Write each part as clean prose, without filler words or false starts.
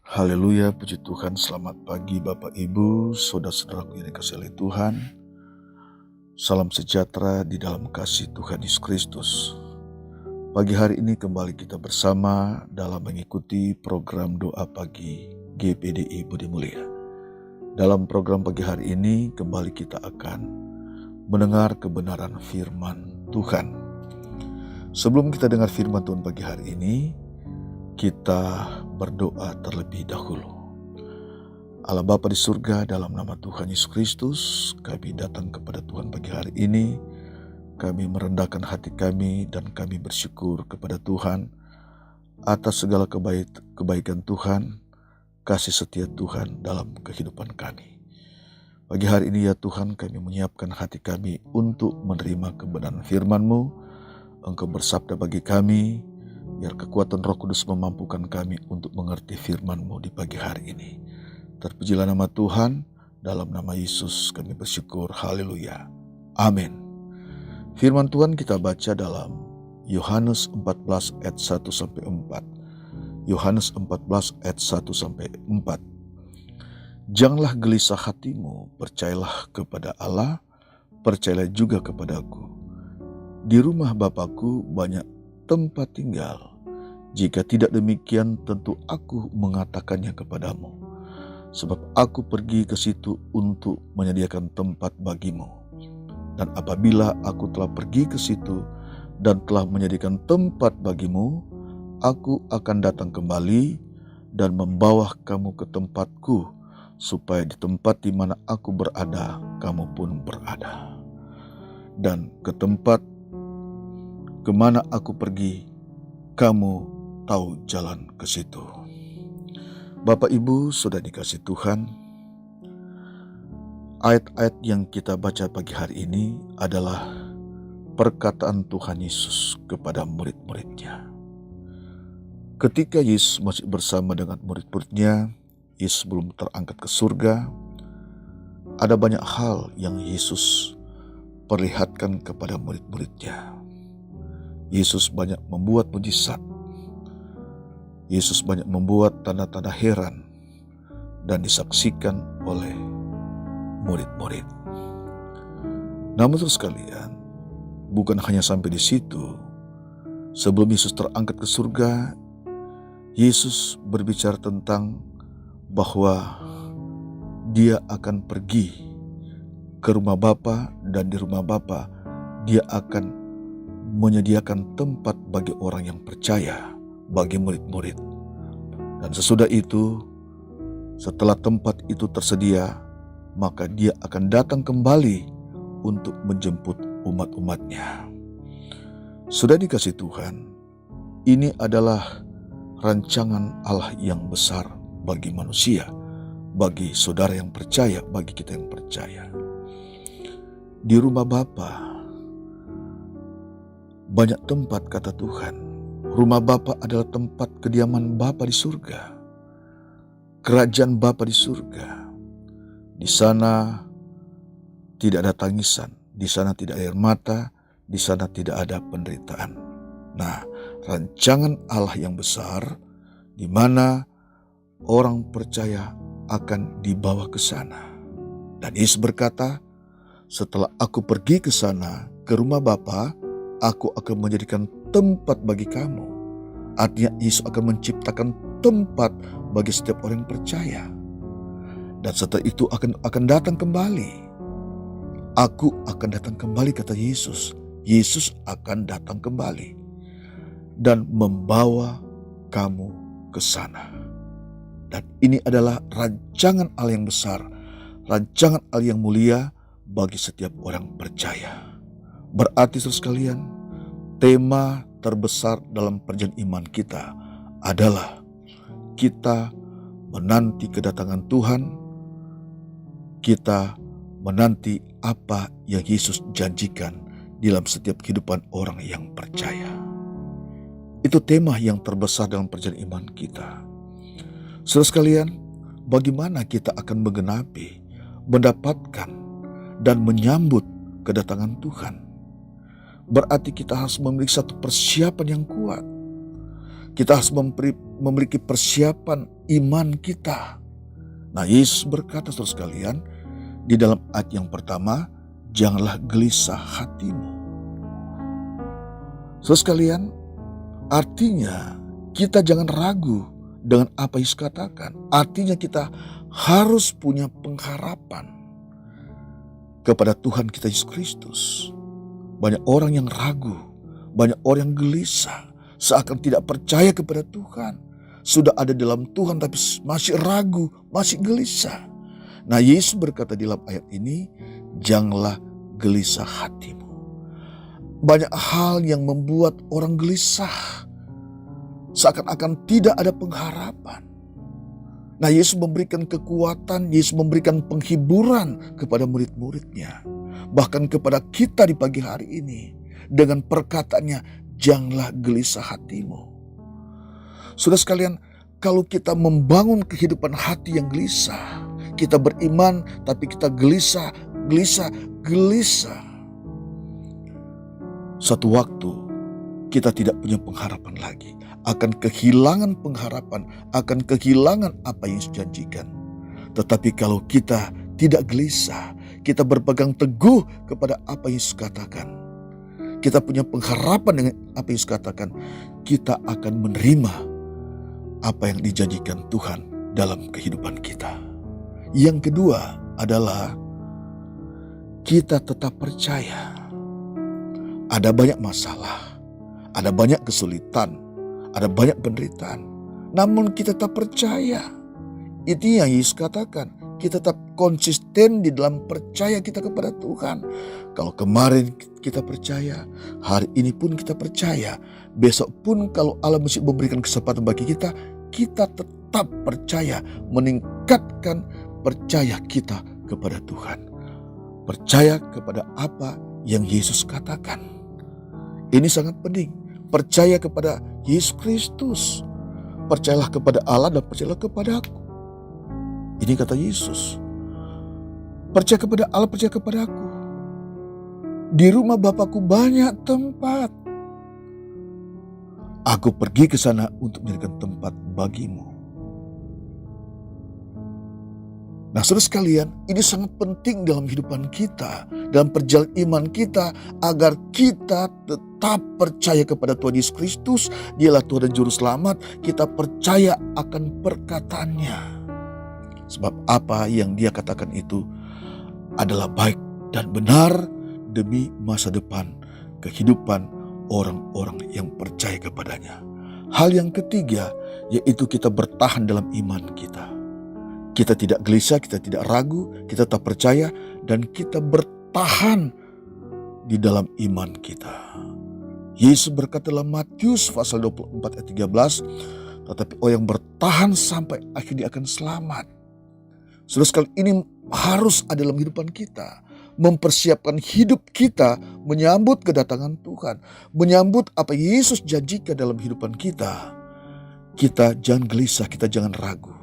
Haleluya, puji Tuhan, selamat pagi Bapak Ibu, saudara-saudaraku yang dikasihi oleh Tuhan. Salam sejahtera di dalam kasih Tuhan Yesus Kristus. Pagi hari ini kembali kita bersama dalam mengikuti program doa pagi GPDI Budi Mulia. Dalam program pagi hari ini kembali kita akan mendengar kebenaran firman Tuhan. Sebelum kita dengar firman Tuhan pagi hari ini, kita berdoa terlebih dahulu. Allah Bapa di surga, dalam nama Tuhan Yesus Kristus, kami datang kepada Tuhan pagi hari ini. Kami merendahkan hati kami dan kami bersyukur kepada Tuhan atas segala kebaikan Tuhan, kasih setia Tuhan dalam kehidupan kami. Pagi hari ini ya Tuhan, kami menyiapkan hati kami untuk menerima kebenaran firman-Mu. Engkau bersabda bagi kami, biar kekuatan Roh Kudus memampukan kami untuk mengerti firman-Mu di pagi hari ini. Terpujilah nama Tuhan, dalam nama Yesus kami bersyukur, haleluya, amin. Firman Tuhan kita baca dalam Yohanes 14 ayat 1-4. Yohanes 14 ayat 1-4. Janganlah gelisah hatimu, percayalah kepada Allah, percayalah juga kepadaku. Di rumah Bapakku banyak tempat tinggal. Jika tidak demikian, tentu aku mengatakannya kepadamu. Sebab aku pergi ke situ untuk menyediakan tempat bagimu. Dan apabila aku telah pergi ke situ dan telah menyediakan tempat bagimu, aku akan datang kembali dan membawa kamu ke tempatku, supaya di tempat di mana aku berada, kamu pun berada. Dan ke tempat kemana aku pergi, kamu tahu jalan ke situ. Bapak Ibu sudah dikasih Tuhan, ayat-ayat yang kita baca pagi hari ini adalah perkataan Tuhan Yesus kepada murid-muridnya. Ketika Yesus masih bersama dengan murid-muridnya, Yesus belum terangkat ke surga, ada banyak hal yang Yesus perlihatkan kepada murid-muridnya. Yesus banyak membuat mujizat. Yesus banyak membuat tanda-tanda heran dan disaksikan oleh murid-murid. Namun terus sekalian, bukan hanya sampai di situ. Sebelum Yesus terangkat ke surga, Yesus berbicara tentang bahwa Dia akan pergi ke rumah Bapa, dan di rumah Bapa Dia akan menyediakan tempat bagi orang yang percaya, bagi murid-murid. Dan sesudah itu, setelah tempat itu tersedia, maka Dia akan datang kembali untuk menjemput umat-umatnya. Sudah dikasih Tuhan, ini adalah rancangan Allah yang besar bagi manusia, bagi saudara yang percaya, bagi kita yang percaya. Di rumah Bapa banyak tempat, kata Tuhan. Rumah Bapa adalah tempat kediaman Bapa di surga. Kerajaan Bapa di surga. Di sana tidak ada tangisan, di sana tidak air mata, di sana tidak ada penderitaan. Nah, rancangan Allah yang besar di mana orang percaya akan dibawa ke sana. Dan Yesus berkata, setelah aku pergi ke sana, ke rumah Bapa, aku akan menjadikan tempat bagi kamu. Artinya Yesus akan menciptakan tempat bagi setiap orang yang percaya. Dan setelah itu akan datang kembali. Aku akan datang kembali, kata Yesus. Yesus akan datang kembali dan membawa kamu ke sana. Dan ini adalah rancangan Allah yang besar, rancangan Allah yang mulia bagi setiap orang percaya. Berarti saudara sekalian, tema terbesar dalam perjalanan iman kita adalah kita menanti kedatangan Tuhan. Kita menanti apa yang Yesus janjikan dalam setiap kehidupan orang yang percaya. Itu tema yang terbesar dalam perjalanan iman kita. Saudara sekalian, bagaimana kita akan menggenapi, mendapatkan, dan menyambut kedatangan Tuhan? Berarti kita harus memiliki satu persiapan yang kuat. Kita harus memiliki persiapan iman kita. Nah, Yesus berkata, saudara sekalian, di dalam ayat yang pertama, janganlah gelisah hatimu. Saudara sekalian, artinya kita jangan ragu dengan apa Yesus katakan. Artinya kita harus punya pengharapan kepada Tuhan kita Yesus Kristus. Banyak orang yang ragu, banyak orang yang gelisah, seakan tidak percaya kepada Tuhan. Sudah ada dalam Tuhan tapi masih ragu, masih gelisah. Nah, Yesus berkata di dalam ayat ini, janganlah gelisah hatimu. Banyak hal yang membuat orang gelisah, seakan-akan tidak ada pengharapan. Nah, Yesus memberikan kekuatan, Yesus memberikan penghiburan kepada murid-muridnya. Bahkan kepada kita di pagi hari ini, dengan perkataannya, janganlah gelisah hatimu. Saudara sekalian, kalau kita membangun kehidupan hati yang gelisah, kita beriman tapi kita gelisah. Suatu waktu kita tidak punya pengharapan lagi, akan kehilangan pengharapan, akan kehilangan apa yang dijanjikan. Tetapi kalau kita tidak gelisah, kita berpegang teguh kepada apa yang Yesus katakan, kita punya pengharapan dengan apa yang Yesus katakan, kita akan menerima apa yang dijanjikan Tuhan dalam kehidupan kita. Yang kedua adalah kita tetap percaya. Ada banyak masalah, ada banyak kesulitan, ada banyak penderitaan. Namun kita tetap percaya. Itu yang Yesus katakan. Kita tetap konsisten di dalam percaya kita kepada Tuhan. Kalau kemarin kita percaya, hari ini pun kita percaya. Besok pun kalau Allah masih memberikan kesempatan bagi kita tetap percaya, meningkatkan percaya kita kepada Tuhan. Percaya kepada apa yang Yesus katakan. Ini sangat penting. Percaya kepada Yesus Kristus. Percayalah kepada Allah dan percayalah kepada aku. Ini kata Yesus. Percaya kepada Allah, percaya kepada aku. Di rumah Bapakku banyak tempat. Aku pergi ke sana untuk menyediakan tempat bagimu. Nah, saudara sekalian, ini sangat penting dalam kehidupan kita, dalam perjalanan iman kita, agar kita tetap percaya kepada Tuhan Yesus Kristus. Dialah Tuhan dan Juru Selamat. Kita percaya akan perkataannya. Sebab apa yang Dia katakan itu adalah baik dan benar demi masa depan kehidupan orang-orang yang percaya kepadanya. Hal yang ketiga, yaitu kita bertahan dalam iman kita. Kita tidak gelisah, kita tidak ragu, kita tetap percaya, dan kita bertahan di dalam iman kita. Yesus berkata dalam Matius pasal 24 ayat 13, tetapi orang yang bertahan sampai akhirnya akan selamat. Saudara sekalian, ini harus ada dalam kehidupan kita. Mempersiapkan hidup kita menyambut kedatangan Tuhan. Menyambut apa Yesus janjikan dalam kehidupan kita. Kita jangan gelisah, kita jangan ragu.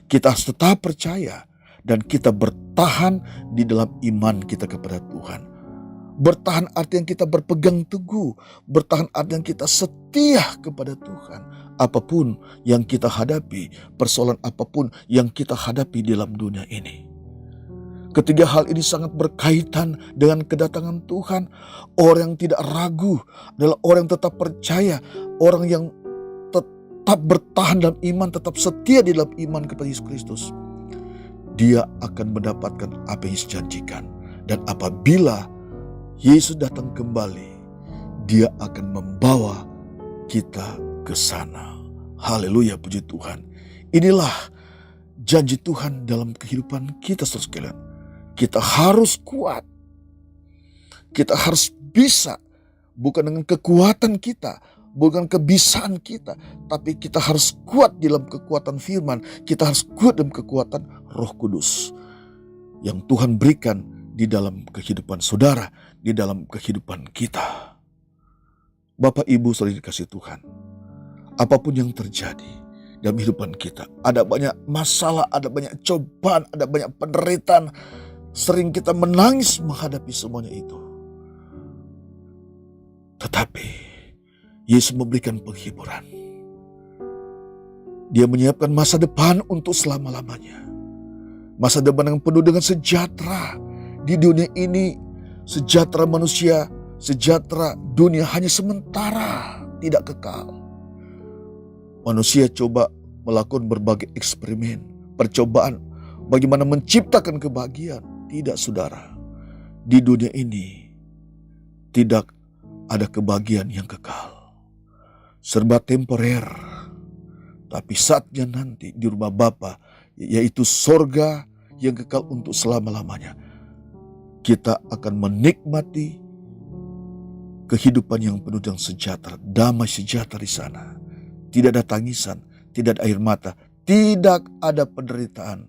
Kita harus tetap percaya dan kita bertahan di dalam iman kita kepada Tuhan. Bertahan artinya kita berpegang teguh. Bertahan artinya kita setia kepada Tuhan. Apapun yang kita hadapi, persoalan apapun yang kita hadapi dalam dunia ini. Ketiga hal ini sangat berkaitan dengan kedatangan Tuhan. Orang yang tidak ragu adalah orang yang tetap percaya. Orang yang tetap bertahan dalam iman, tetap setia di dalam iman kepada Yesus Kristus. Dia akan mendapatkan apa yang Yesus janjikan. Dan apabila Yesus datang kembali, Dia akan membawa kita ke sana. Haleluya, puji Tuhan. Inilah janji Tuhan dalam kehidupan kita, saudara sekalian. Kita harus kuat. Kita harus bisa, bukan dengan kekuatan kita, bukan kebisaan kita, tapi kita harus kuat dalam kekuatan firman. Kita harus kuat dalam kekuatan Roh Kudus yang Tuhan berikan di dalam kehidupan saudara, di dalam kehidupan kita. Bapak, Ibu, saudara dikasihi Tuhan, apapun yang terjadi dalam kehidupan kita, ada banyak masalah, ada banyak cobaan, ada banyak penderitaan. Sering kita menangis menghadapi semuanya itu. Tetapi Yesus memberikan penghiburan. Dia menyiapkan masa depan untuk selama-lamanya. Masa depan yang penuh dengan sejahtera. Di dunia ini, sejahtera manusia, sejahtera dunia hanya sementara, tidak kekal. Manusia coba melakukan berbagai eksperimen, percobaan bagaimana menciptakan kebahagiaan. Tidak, saudara. Di dunia ini tidak ada kebahagiaan yang kekal. Serba temporer. Tapi saatnya nanti di rumah Bapa, yaitu sorga yang kekal untuk selama-lamanya, kita akan menikmati kehidupan yang penuh dengan sejahtera, damai sejahtera di sana. Tidak ada tangisan, tidak ada air mata, tidak ada penderitaan.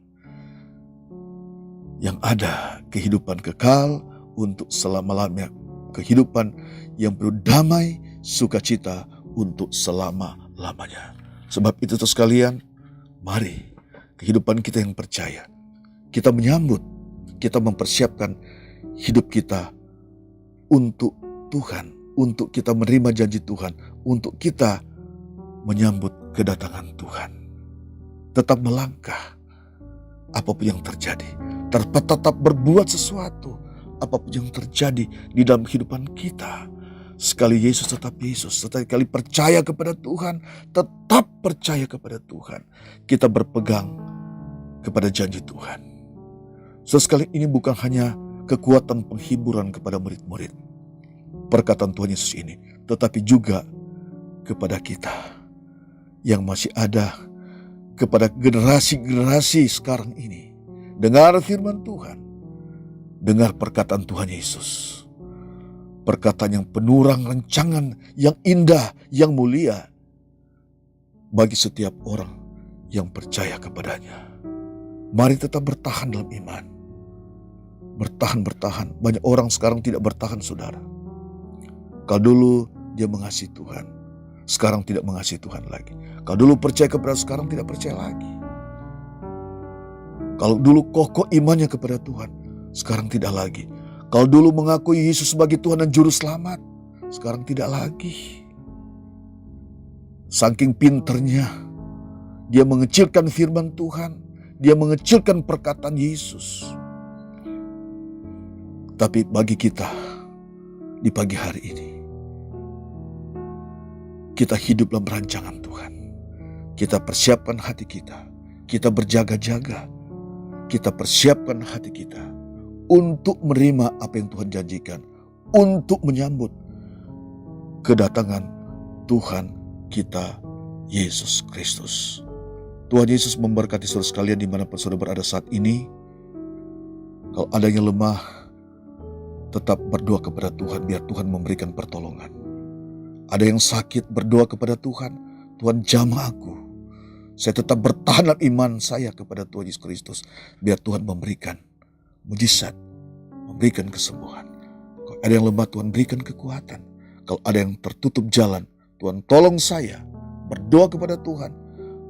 Yang ada kehidupan kekal untuk selama-lamanya, kehidupan yang penuh damai, sukacita untuk selama-lamanya. Sebab itu sekalian, mari kehidupan kita yang percaya, kita menyambut, kita mempersiapkan hidup kita untuk Tuhan, untuk kita menerima janji Tuhan, untuk kita menyambut kedatangan Tuhan. Tetap melangkah apapun yang terjadi, tetap berbuat sesuatu apapun yang terjadi di dalam kehidupan kita. Sekali Yesus tetap Yesus, sekali percaya kepada Tuhan, tetap percaya kepada Tuhan. Kita berpegang kepada janji Tuhan. Sekali ini bukan hanya kekuatan penghiburan kepada murid-murid, perkataan Tuhan Yesus ini, tetapi juga kepada kita yang masih ada, kepada generasi-generasi sekarang ini. Dengar firman Tuhan, dengar perkataan Tuhan Yesus. Perkataan yang penuh rancangan, yang indah, yang mulia bagi setiap orang yang percaya kepadanya. Mari tetap bertahan dalam iman. Bertahan. Banyak orang sekarang tidak bertahan, saudara. Kalau dulu dia mengasihi Tuhan, sekarang tidak mengasihi Tuhan lagi. Kalau dulu percaya kepada, sekarang tidak percaya lagi. Kalau dulu kokoh imannya kepada Tuhan, sekarang tidak lagi. Kalau dulu mengakui Yesus sebagai Tuhan dan Juru Selamat, sekarang tidak lagi. Saking pinternya, dia mengecilkan firman Tuhan, dia mengecilkan perkataan Yesus. Tapi bagi kita di pagi hari ini, kita hidup dalam rancangan Tuhan. Kita persiapkan hati kita, kita berjaga-jaga, kita persiapkan hati kita untuk menerima apa yang Tuhan janjikan, untuk menyambut kedatangan Tuhan kita Yesus Kristus. Tuhan Yesus memberkati saudara sekalian dimanapun saudara berada saat ini. Kalau ada yang lemah, tetap berdoa kepada Tuhan biar Tuhan memberikan pertolongan. Ada yang sakit, berdoa kepada Tuhan, Tuhan jamah aku. Saya tetap bertahan dalam iman saya kepada Tuhan Yesus Kristus, biar Tuhan memberikan mujizat, memberikan kesembuhan. Kalau ada yang lemah, Tuhan berikan kekuatan. Kalau ada yang tertutup jalan, Tuhan tolong saya berdoa kepada Tuhan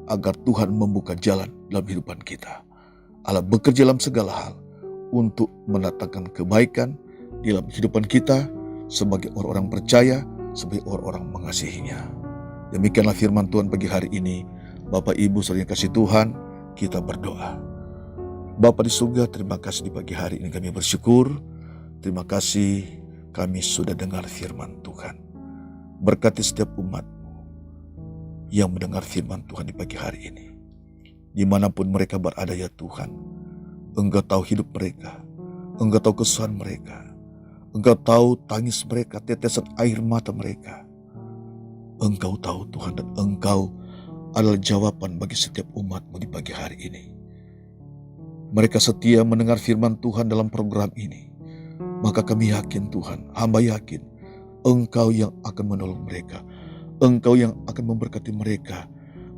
agar Tuhan membuka jalan dalam kehidupan kita. Allah bekerja dalam segala hal untuk mendatangkan kebaikan di dalam kehidupan kita sebagai orang-orang percaya, sebagai orang-orang mengasihinya. Demikianlah firman Tuhan pagi hari ini. Bapak Ibu saudara yang kasih Tuhan, kita berdoa. Bapa di surga, terima kasih di pagi hari ini kami bersyukur. Terima kasih kami sudah dengar firman Tuhan. Berkati setiap umat-Mu yang mendengar firman Tuhan di pagi hari ini. Dimanapun mereka berada ya Tuhan, Engkau tahu hidup mereka, Engkau tahu kesusahan mereka, Engkau tahu tangis mereka, tetesan air mata mereka. Engkau tahu Tuhan, dan Engkau adalah jawaban bagi setiap umat-Mu di pagi hari ini. Mereka setia mendengar firman Tuhan dalam program ini. Maka kami yakin Tuhan, hamba yakin Engkau yang akan menolong mereka. Engkau yang akan memberkati mereka.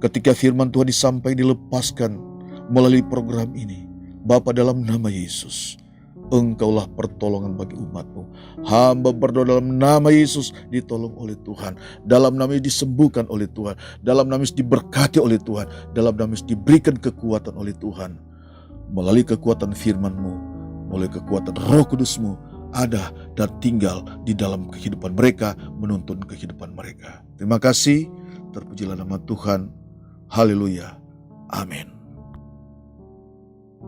Ketika firman Tuhan disampaikan, dilepaskan melalui program ini. Bapa, dalam nama Yesus, Engkaulah pertolongan bagi umat-Mu. Hamba berdoa dalam nama Yesus ditolong oleh Tuhan. Dalam nama Yesus disembuhkan oleh Tuhan. Dalam nama Yesus diberkati oleh Tuhan. Dalam nama Yesus diberikan kekuatan oleh Tuhan. Melalui kekuatan firman-Mu, melalui kekuatan Roh Kudus-Mu, ada dan tinggal di dalam kehidupan mereka, menuntun kehidupan mereka. Terima kasih, terpujilah nama Tuhan. Haleluya. Amin.